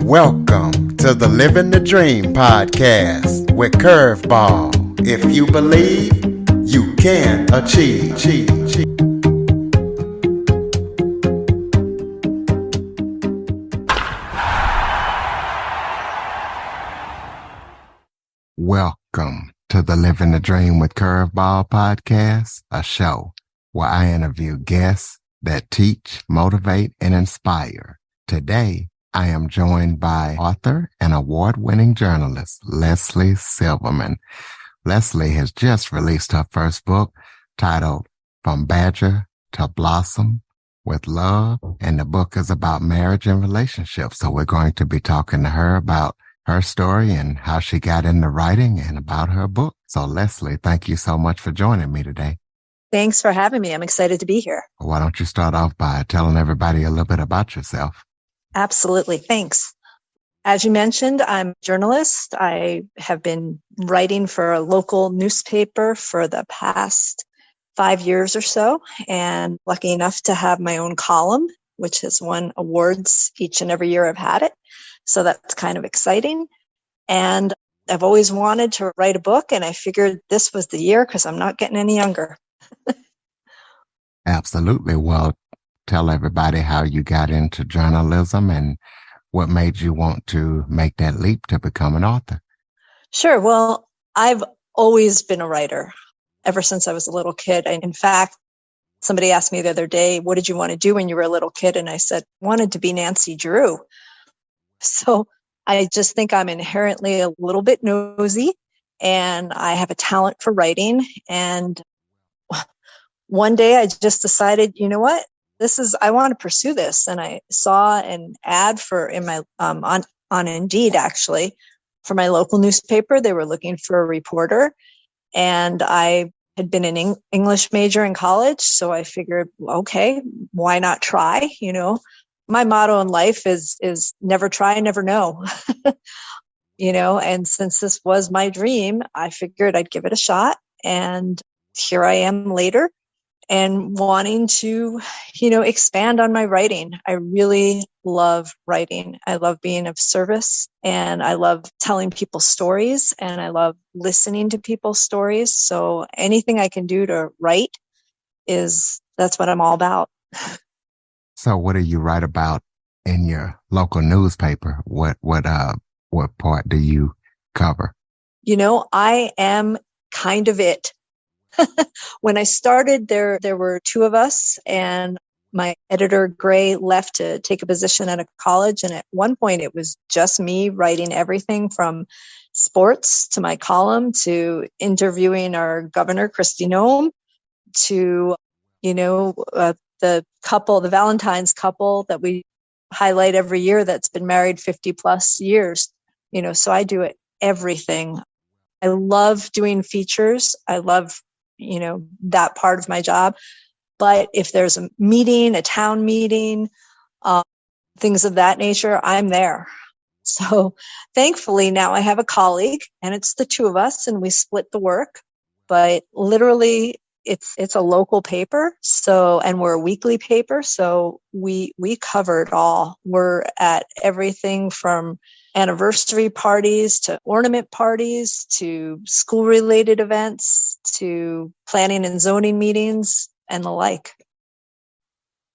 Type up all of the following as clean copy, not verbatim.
Welcome to the Living the Dream podcast with Curveball. If you believe, you can achieve. Welcome to the Living the Dream with Curveball podcast, a show where I interview guests that teach, motivate, and inspire. Today, I am joined by author and award-winning journalist, Leslie Silverman. Leslie has just released her first book titled From Badger to Blossom with Love, and the book is about marriage and relationships. So we're going to be talking to her about her story and how she got into writing and about her book. So Leslie, thank you so much for joining me today. Thanks for having me. I'm excited to be here. Why don't you start off by telling everybody a little bit about yourself? Absolutely. Thanks. As you mentioned, I'm a journalist. I have been writing for a local newspaper for the past 5 years or so, and lucky enough to have my own column, which has won awards each and every year I've had it. So that's kind of exciting. And I've always wanted to write a book, and I figured this was the year because I'm not getting any younger. Absolutely. Well, tell everybody how you got into journalism and what made you want to make that leap to become an author. Sure. Well, I've always been a writer ever since I was a little kid. In fact, somebody asked me the other day, what did you want to do when you were a little kid? And I said, wanted to be Nancy Drew. So I just think I'm inherently a little bit nosy, and I have a talent for writing. And one day I just decided, you know what? I want to pursue this. And I saw an ad on Indeed, actually, for my local newspaper. They were looking for a reporter, and I had been an English major in college. So I figured, okay, why not try? You know, my motto in life is never try, never know. And since this was my dream, I figured I'd give it a shot. And here I am later, and wanting to, expand on my writing. I really love writing. I love being of service, and I love telling people stories, and I love listening to people's stories. So anything I can do to write that's what I'm all about. So what do you write about in your local newspaper? What part do you cover? I am kind of it. When I started, there were two of us, and my editor, Gray, left to take a position at a college. And at one point, it was just me writing everything from sports to my column to interviewing our governor, Kristi Noem, to, the Valentine's couple that we highlight every year that's been married 50 plus years. So I do everything. I love doing features. I love that part of my job. But if there's a meeting, a town meeting, things of that nature, I'm there. So thankfully now I have a colleague, and it's the two of us, and we split the work. But literally it's a local paper. And we're a weekly paper. So we cover it all. We're at everything from anniversary parties to ornament parties to school related events to planning and zoning meetings and the like.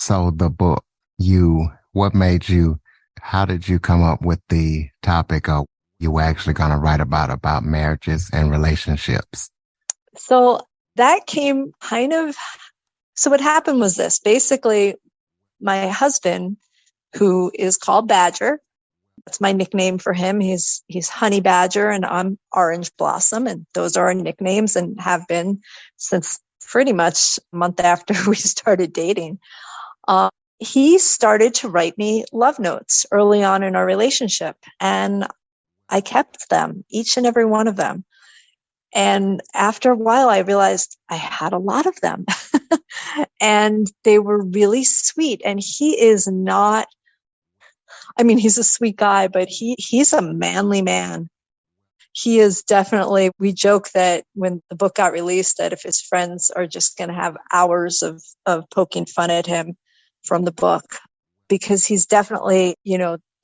So the book, how did you come up with the topic of you were actually going to write about marriages and relationships? So that came so what happened was this. Basically, my husband, who is called Badger, that's my nickname for him. He's Honey Badger, and I'm Orange Blossom, and those are our nicknames and have been since pretty much a month after we started dating. He started to write me love notes early on in our relationship, and I kept them, each and every one of them. And after a while, I realized I had a lot of them, and they were really sweet. And he is not, he's a sweet guy, but he's a manly man. He is definitely, we joke that when the book got released, that if his friends are just going to have hours of poking fun at him from the book, because he's definitely,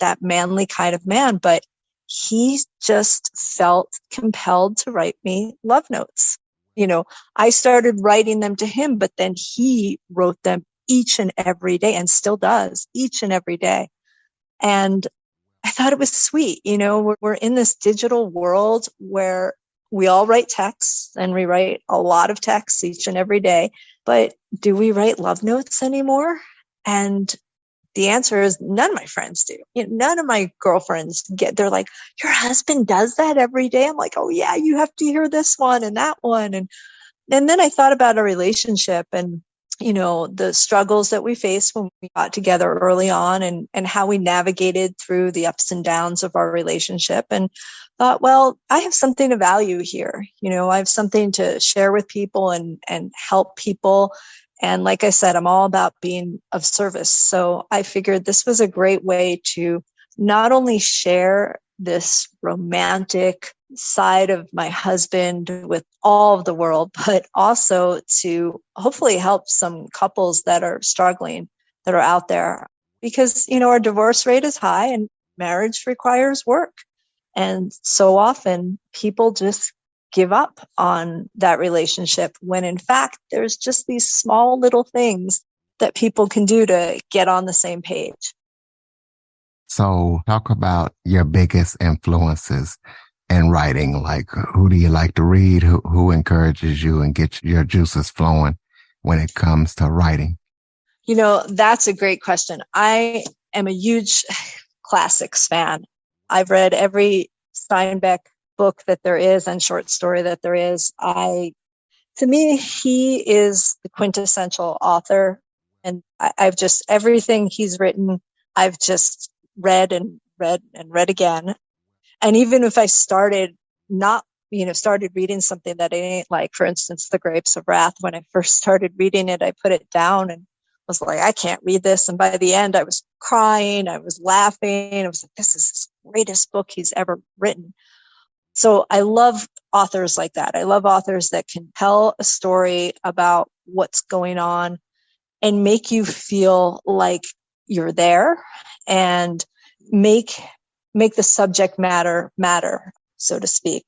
that manly kind of man, but he just felt compelled to write me love notes. I started writing them to him, but then he wrote them each and every day and still does each and every day. And I thought it was sweet. We're in this digital world where we all write texts, and we write a lot of texts each and every day. But do we write love notes anymore? And the answer is none of my friends do. None of my girlfriends they're like, your husband does that every day? I'm like, oh yeah, you have to hear this one and that one. And then I thought about our relationship and, the struggles that we faced when we got together early on, and how we navigated through the ups and downs of our relationship, and thought, well, I have something to value here. I have something to share with people and help people. And like I said, I'm all about being of service. So I figured this was a great way to not only share this romantic side of my husband with all of the world, but also to hopefully help some couples that are struggling, that are out there. Because, our divorce rate is high and marriage requires work. And so often people just give up on that relationship when in fact there's just these small little things that people can do to get on the same page. So talk about your biggest influences in writing. Like, who do you like to read? Who encourages you and gets your juices flowing when it comes to writing? That's a great question. I am a huge classics fan. I've read every Steinbeck book that there is and short story that there is. To me, he is the quintessential author. And I've just, everything he's written, I've just read and read and read again. And even if I started reading something that I didn't like, for instance, The Grapes of Wrath, when I first started reading it, I put it down and was like, I can't read this. And by the end, I was crying, I was laughing. I was like, this is the greatest book he's ever written. So I love authors like that. I love authors that can tell a story about what's going on and make you feel like you're there, and make the subject matter, so to speak.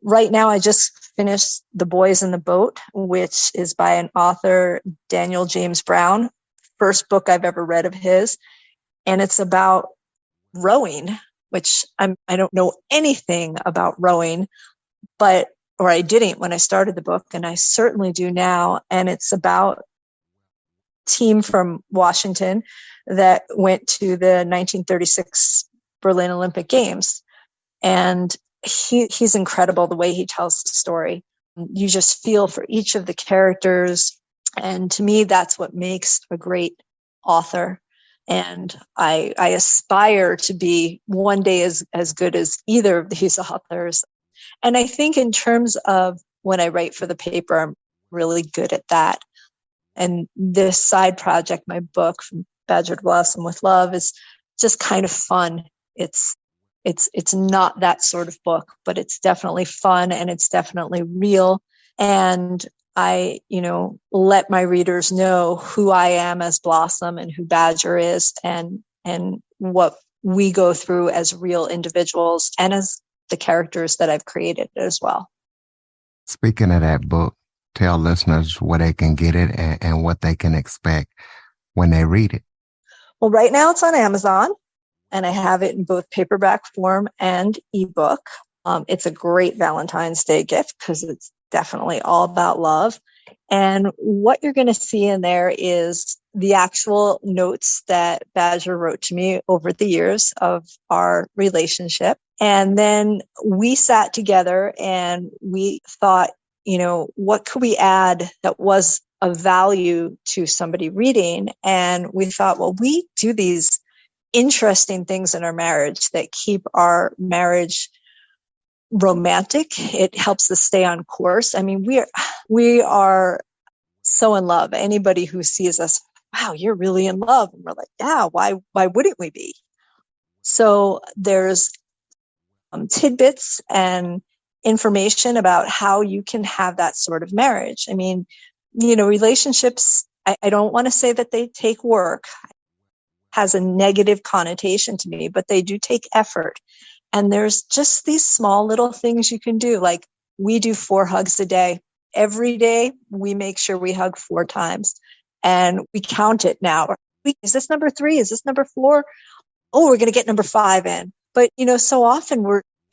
Right now, I just finished The Boys in the Boat, which is by an author, Daniel James Brown. First book I've ever read of his. And it's about rowing, which I don't know anything about rowing, or I didn't when I started the book, and I certainly do now. And it's about a team from Washington that went to the 1936 Berlin Olympic Games. And he's incredible the way he tells the story. You just feel for each of the characters. And to me, that's what makes a great author. And I aspire to be one day as good as either of these authors. And I think in terms of when I write for the paper, I'm really good at that. And this side project, my book, From Badger to Blossom with Love, is just kind of fun. It's not that sort of book, but it's definitely fun and it's definitely real. And I, let my readers know who I am as Blossom and who Badger is, and what we go through as real individuals and as the characters that I've created as well. Speaking of that book, tell listeners where they can get it and what they can expect when they read it. Well, right now it's on Amazon, and I have it in both paperback form and ebook. It's a great Valentine's Day gift because it's definitely all about love. And what you're going to see in there is the actual notes that Badger wrote to me over the years of our relationship. And then we sat together and we thought, what could we add that was of value to somebody reading? And we thought, well, we do these interesting things in our marriage that keep our marriage romantic. It helps us stay on course. I mean, we are so in love. Anybody who sees us, wow, you're really in love. And we're like, yeah, why wouldn't we be? So there's tidbits and information about how you can have that sort of marriage. I mean, relationships, I don't want to say that they take work. I has a negative connotation to me, but they do take effort. And there's just these small little things you can do. Like we do 4 hugs a day. Every day we make sure we hug 4 times and we count it now. Is this number 3? Is this number 4? Oh, we're going to get number 5 in. But, so often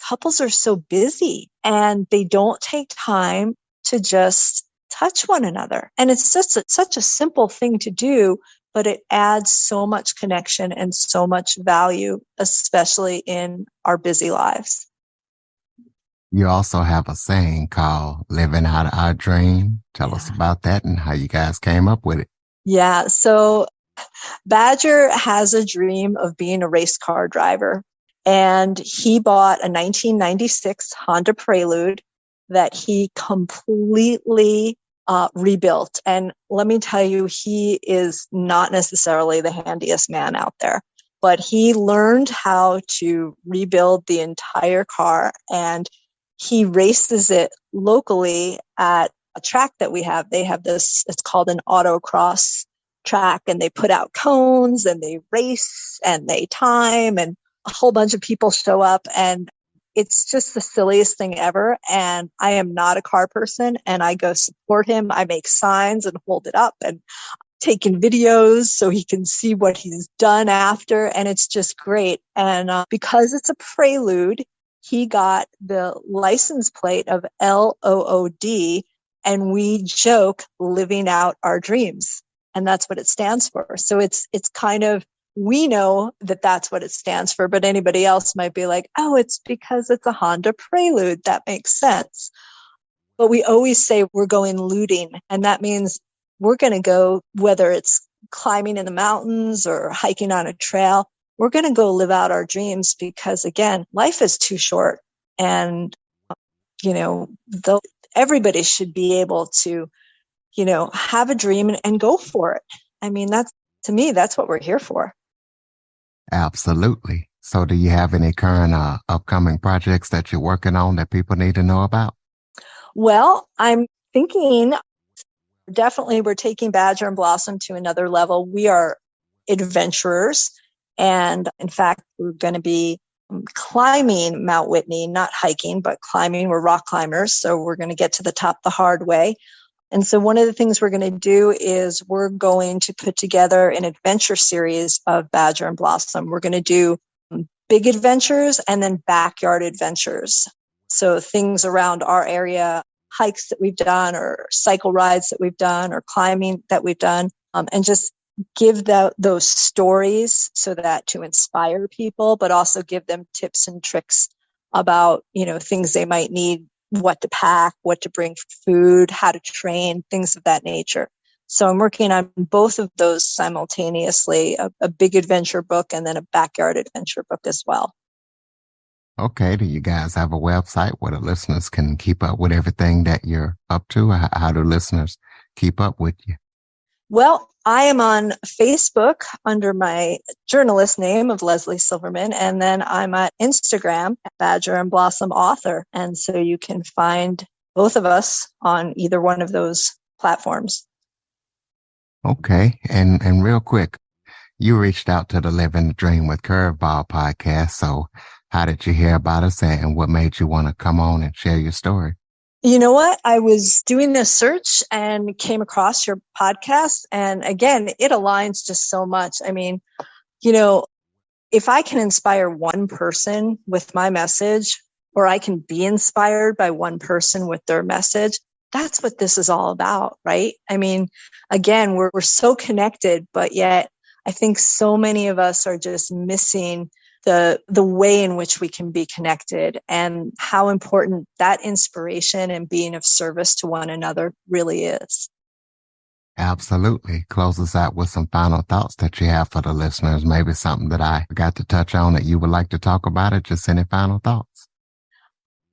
couples are so busy and they don't take time to just touch one another. And it's just such a simple thing to do, but it adds so much connection and so much value, especially in our busy lives. You also have a saying called living out our dream. Tell us about that and how you guys came up with it. Yeah. So Badger has a dream of being a race car driver. And he bought a 1996 Honda Prelude that he completely rebuilt. And let me tell you, he is not necessarily the handiest man out there, but he learned how to rebuild the entire car, and he races it locally at a track that we have. They have this, it's called an autocross track, and they put out cones and they race and they time, and a whole bunch of people show up, and it's just the silliest thing ever. And I am not a car person, and I go support him. I make signs and hold it up and taking videos so he can see what he's done after. And it's just great. And because it's a Prelude, he got the license plate of LOOD, and we joke living out our dreams. And that's what it stands for. So it's kind of, we know that that's what it stands for, but anybody else might be like, oh, it's because it's a Honda Prelude. That makes sense. But we always say we're going looting. And that means we're going to go, whether it's climbing in the mountains or hiking on a trail, we're going to go live out our dreams, because again, life is too short. And, everybody should be able to, have a dream and go for it. I mean, to me, that's what we're here for. Absolutely. So do you have any current upcoming projects that you're working on that people need to know about? Well, I'm thinking definitely we're taking Badger and Blossom to another level. We are adventurers. And in fact, we're going to be climbing Mount Whitney, not hiking, but climbing. We're rock climbers. So we're going to get to the top the hard way. And so one of the things we're going to do is we're going to put together an adventure series of Badger and Blossom. We're going to do big adventures and then backyard adventures. So things around our area, hikes that we've done or cycle rides that we've done or climbing that we've done, and just give those stories so that to inspire people, but also give them tips and tricks about, things they might need, what to pack, what to bring for food, how to train, things of that nature. So I'm working on both of those simultaneously, a big adventure book and then a backyard adventure book as well. Okay. Do you guys have a website where the listeners can keep up with everything that you're up to? How do listeners keep up with you? Well, I am on Facebook under my journalist name of Leslie Silverman, and then I'm at Instagram at Badger and Blossom Author. And so you can find both of us on either one of those platforms. Okay. And real quick, you reached out to the Living the Dream with Curveball podcast. So how did you hear about us and what made you want to come on and share your story? You know what? I was doing this search and came across your podcast. And again, it aligns just so much. I mean, if I can inspire one person with my message, or I can be inspired by one person with their message, that's what this is all about, right? I mean, again, we're so connected, but yet I think so many of us are just missing the way in which we can be connected and how important that inspiration and being of service to one another really is. Absolutely. Close us out with some final thoughts that you have for the listeners. Maybe something that I forgot to touch on that you would like to talk about, or just any final thoughts.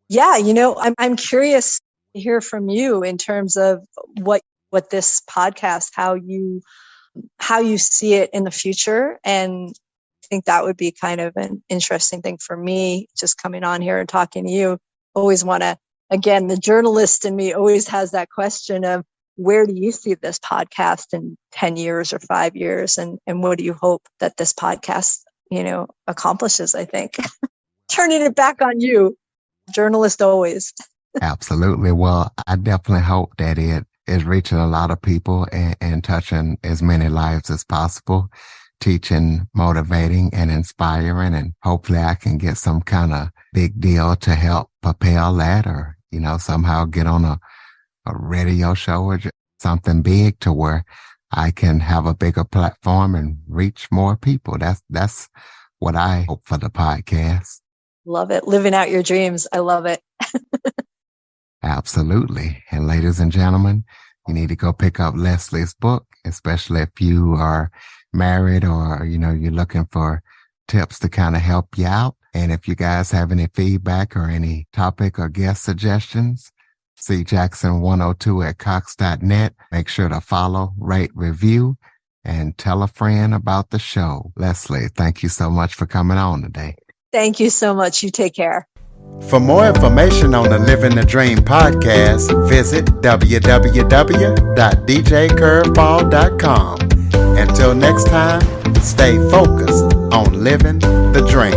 Yeah, I'm curious to hear from you in terms of what this podcast, how you see it in the future. And I think that would be kind of an interesting thing for me, just coming on here and talking to you. Always want to, again, the journalist in me always has that question of, where do you see this podcast in 10 years or 5 years? And what do you hope that this podcast, accomplishes, I think? Turning it back on you, journalist always. Absolutely. Well, I definitely hope that it is reaching a lot of people and touching as many lives as possible, teaching, motivating, and inspiring. And hopefully I can get some kind of big deal to help propel that, or, somehow get on a radio show or something big to where I can have a bigger platform and reach more people. That's what I hope for the podcast. Love it. Living out your dreams. I love it. Absolutely. And ladies and gentlemen, you need to go pick up Leslie's book, especially if you are married or, you're looking for tips to kind of help you out. And if you guys have any feedback or any topic or guest suggestions, cjackson102@cox.net. Make sure to follow, rate, review, and tell a friend about the show. Leslie, thank you so much for coming on today. Thank you so much. You take care. For more information on the Living the Dream podcast, visit www.djcurveball.com. Until next time, stay focused on living the dream.